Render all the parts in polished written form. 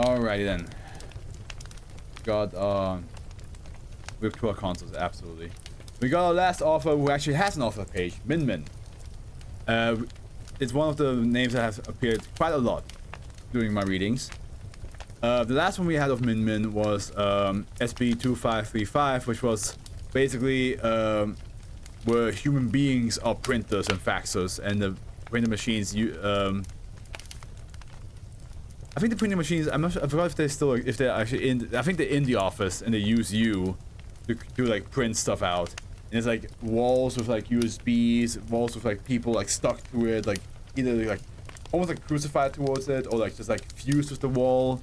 Alrighty then. Got virtual consoles, absolutely. We got our last author who actually has an author page, Min Min. It's one of the names that has appeared quite a lot during my readings. The last one we had of Min Min was SB2535, which was basically where human beings are printers and faxers, and the printer machines I think the printing machines, I'm not sure, I forgot if they're actually in, I think they're in the office and they use you to like print stuff out. And it's like walls with like USBs, walls with like people like stuck to it, like either like almost like crucified towards it or like just like fused with the wall.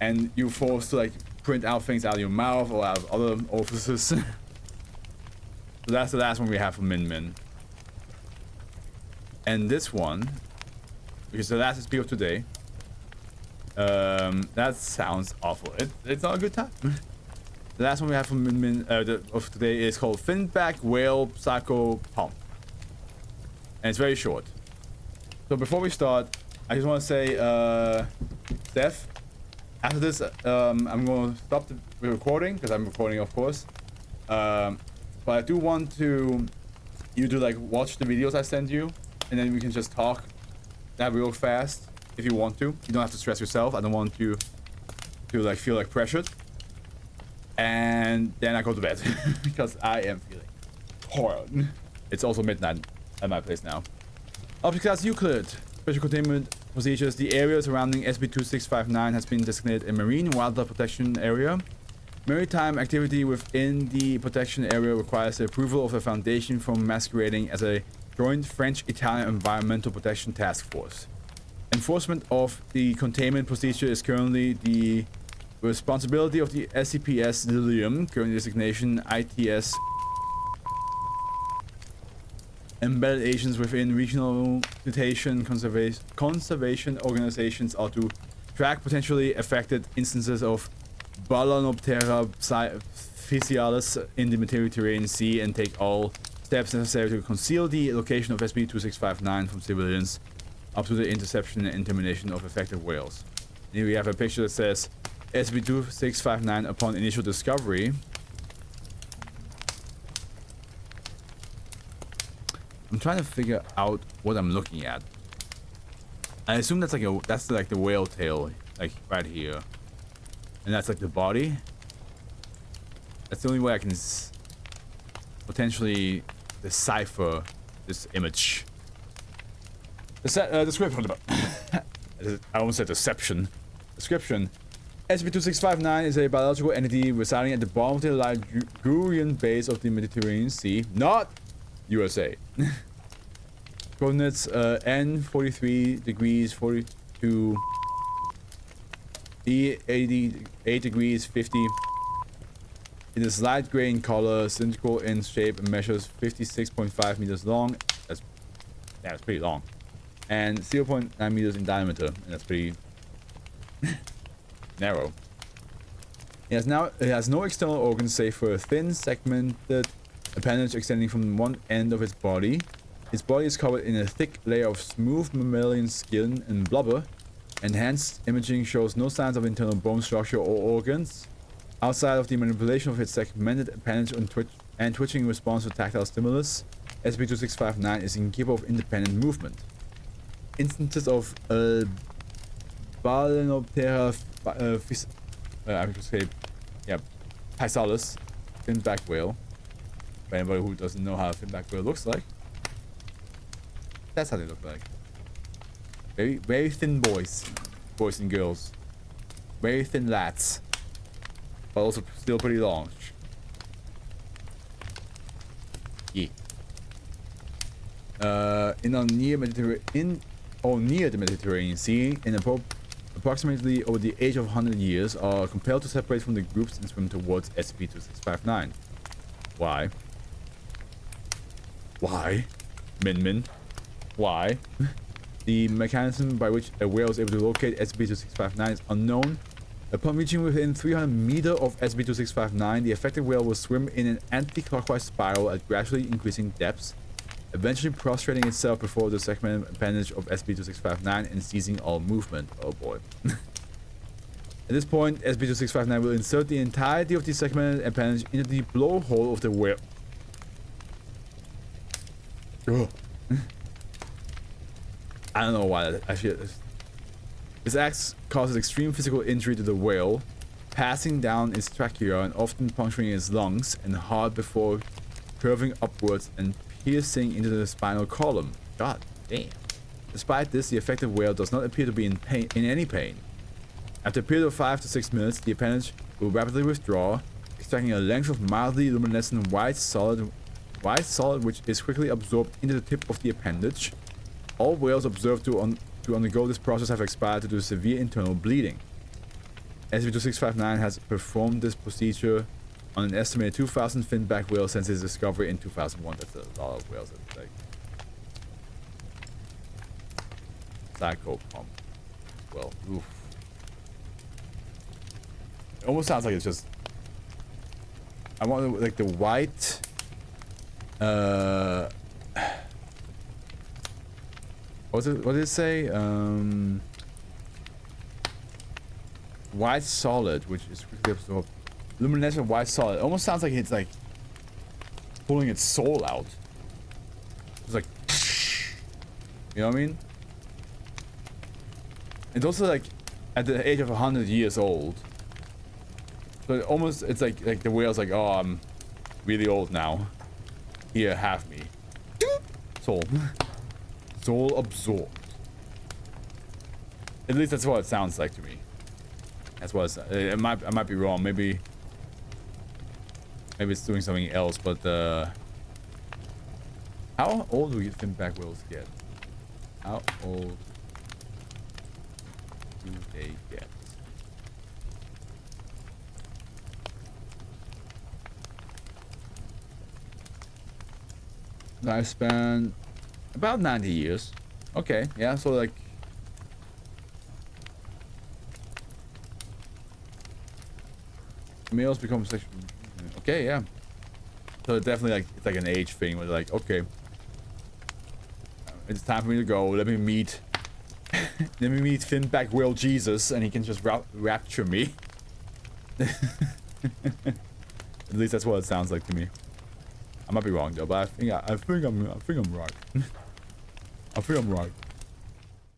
And you're forced to like print out things out of your mouth or out of other orifices. So that's the last one we have from Min Min. And this one, which is the last SCP of today. That sounds awful. It's not a good time. The last one we have from Min Min of today is called Finback Whale Psychopomp. And it's very short. So before we start, I just want to say, Steph, after this, I'm going to stop the recording, because I'm recording, of course. But I do want you to like watch the videos I send you, and then we can just talk that real fast. If you want to, you don't have to stress yourself. I don't want you to like feel like pressured. And then I go to bed because I am feeling horrible. It's also midnight at my place now. Object class Euclid. Special containment procedures. The area surrounding SB2659 has been designated a marine wildlife protection area. Maritime activity within the protection area requires the approval of the Foundation from masquerading as a joint French-Italian environmental protection task force. Enforcement of the containment procedure is currently the responsibility of the SCPS Lilium, current designation ITS. Embedded agents within regional citation conservation organizations are to track potentially affected instances of Ballanoptera physialis in the Mediterranean Sea and take all steps necessary to conceal the location of SB2659 from civilians, up to the interception and intimidation of affected whales. Here we have a picture that says SB2659 upon initial discovery. I'm trying to figure out what I'm looking at. I assume that's like the whale tail, like right here, and that's like the body. That's the only way I can potentially decipher this image. Description. I almost said deception. Description. SCP-2659 is a biological entity residing at the bottom of the Ligurian base of the Mediterranean Sea, not USA. Coordinates N 43 degrees 42 E 88 degrees 50. It is light gray in color, cylindrical in shape, and measures 56.5 meters long. That's pretty long. And 0.9 meters in diameter, and that's pretty narrow. It has no external organs save for a thin, segmented appendage extending from one end of its body. Its body is covered in a thick layer of smooth mammalian skin and blubber. Enhanced imaging shows no signs of internal bone structure or organs. Outside of the manipulation of its segmented appendage and twitching response to tactile stimulus, SCP-2659 is incapable of independent movement. Instances of Ballanoptera physalis, finback whale. For anybody who doesn't know how a finback whale looks like, that's how they look like. Very, very thin boys and girls. Very thin lads, but also still pretty long. Yeah. Near the Mediterranean Sea, in approximately over the age of 100 years, are compelled to separate from the groups and swim towards SCP-2659. Why? Why? Min Min? Why? The mechanism by which a whale is able to locate SCP-2659 is unknown. Upon reaching within 300 meters of SCP-2659, the affected whale will swim in an anti-clockwise spiral at gradually increasing depths, eventually prostrating itself before the segmented appendage of SCP-2659 and ceasing all movement. Oh boy. At this point, SCP-2659 will insert the entirety of the segmented appendage into the blowhole of the whale. Ugh. I don't know why that actually. This act causes extreme physical injury to the whale, passing down its trachea and often puncturing its lungs and heart before curving upwards and piercing into the spinal column. God damn. Despite this, the affected whale does not appear to be in any pain. After a period of 5 to 6 minutes, the appendage will rapidly withdraw, extracting a length of mildly luminescent white solid which is quickly absorbed into the tip of the appendage. All whales observed to undergo this process have expired due to severe internal bleeding. SCP-2659 has performed this procedure on an estimated 2,000 finback whales since its discovery in 2001. That's a lot of whales. That's like Psychopomp. Well, oof. It almost sounds like it's just. I want like the white. What did it say? White solid, which is quickly absorbed. Luminescent white solid. It almost sounds like it's like pulling its soul out. It's like, you know what I mean? It's also like at the age of 100 years old. So it's like the whale's like, oh, I'm really old now. Here, have me. Soul. Soul absorbed. At least that's what it sounds like to me. That's what I might be wrong. Maybe it's doing something else. But how old do finback whales get? How old do they get? Lifespan about 90 years. Okay, yeah, so like males become sexual. Okay, yeah. So it's definitely like it's like an age thing where like, okay, it's time for me to go. Let me meet finback whale Jesus, and he can just rapture me. At least that's what it sounds like to me. I might be wrong though, but I think I'm right. I think I'm right.